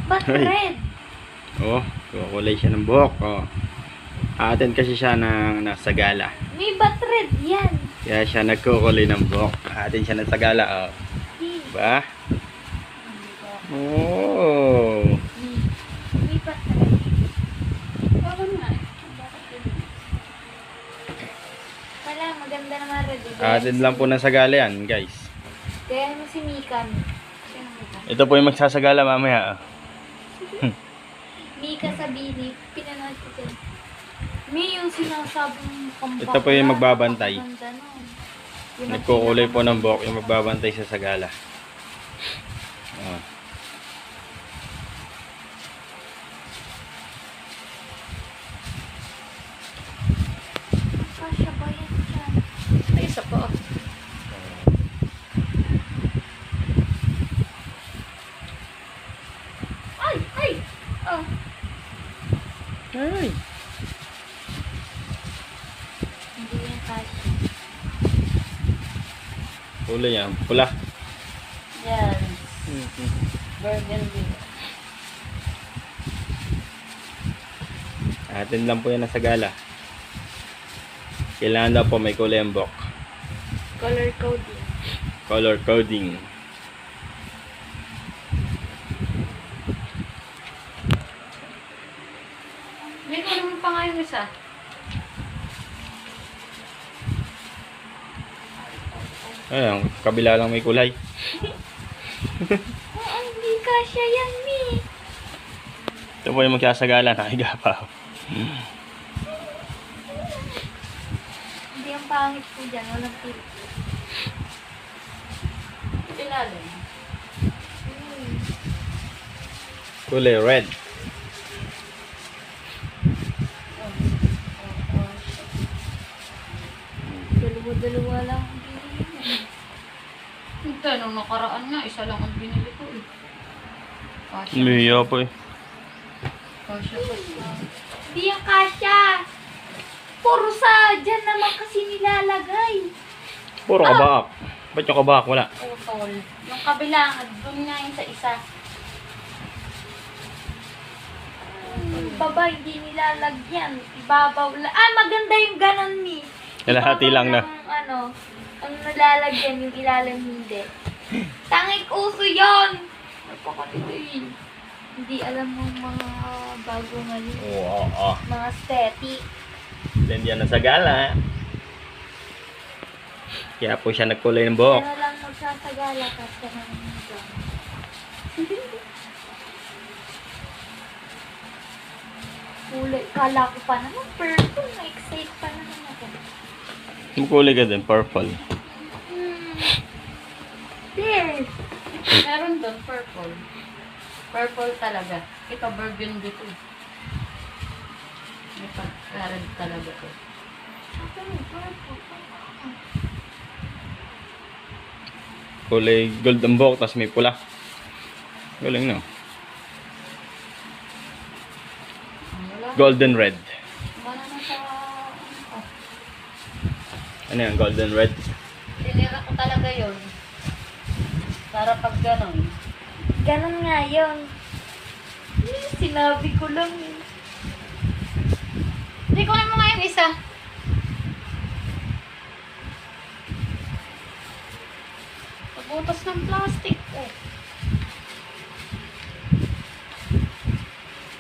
Ba't Ay. red? Oh, kukulay siya ng buhok. Oh. Atin kasi siya nasa gala. May ba't red yan? Kaya siya nagkukulay ng buhok. Atin siya nasa gala. Oh. Diba? Oh. May ba't red? Bakit nga? Wala, maganda naman red. Atin lang po nasa gala yan, guys. Kaya mo si Mika. Sino Mika? Ito po yung magsasagala mamaya. Mika sa Bini, pinanood ko dyan. May yung sinasabong kambak. Ito po yung magbabantay. Napakaganda nun. Yung Nagkukulay po ng buhok, yung pinakamaganda. magbabantay sa sagala. Oh. Kasya ba yan dyan? Ay, isa pa. Ay! Ay! Oh. Ay. Hindi yan kasya. Kulay yan. Pula. Yan. Burgundy. Atin lang po yan nasa gala. Kailangan daw po may kulay ang buhok. Color coding. Color coding. May naman pa nga yung isa. Ayan, kabila lang may kulay. Oh, hindi kasya yan, Mi. Ito po yung magsasagala. Nakahiga pa. Hindi ang pangit po dyan. Walang tip. Ilalim. Kulay red. Dalawa-dalawa lang ang binili. Ito, nung nakaraan nga, isa lang ang binili ko eh. Kasha. Umihiya po eh. Kasha pa. Hindi yan kasya. Puro sa dyan naman kasi nilalagay. Puro kabak. Ba't yung kabak? Wala. Utol. Yung kabilang, doon nga yung sa isa. Baba, hindi nilalagyan. Ibabaw lang. Ah, maganda yung ganon, Mi. Kalahati Ibabaw lang na. Ano, ang nalalagyan, yung ilalim hindi. Tangik uso yun! Napakatito yun. Hindi alam mo mga bago ngayon. Oo. Mga aesthetic. Then yan nasa gala. Kaya po siya nagkulay ng buhok. Pero lang magsasagala kasi naman dyan. Kulay. Kala ko pa naman purple. Na-excite pa naman ako. Kulay ka din, purple. There! Meron doon, purple. Purple talaga. Ito, burgundy to. May pag-red talaga to. Ako yung purple. Kulay gold ang buhok, tapos may pula. Galing no? Wala. Golden red. Wala na sa... Ano yan, golden red? Tinira ko talaga yun. Para pag gano'n. Ganon nga yun. Sinabi ko lang eh. Hindi ko naman nga yung isa. Pagbutas ng plastic. Oh.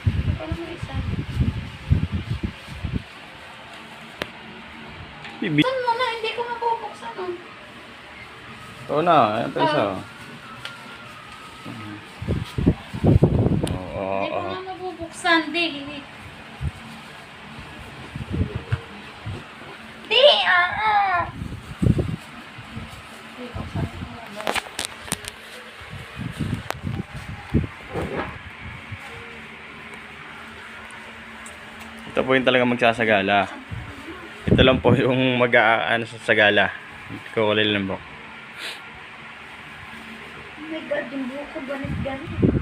Hindi ko naman isa. Bibi. Saan mo na? Hindi ko mabubuksan. Oh. Ito na, ayan pa isa. Oo, Hindi ko na mabubuksan. Hindi. Di! Ah! Hindi ko sa Ito po yung talaga magsasagala. Ito lang po yung mag-aano sa sagala. Kukulay ng buhok. Oh my God, yung buko ganit ganit.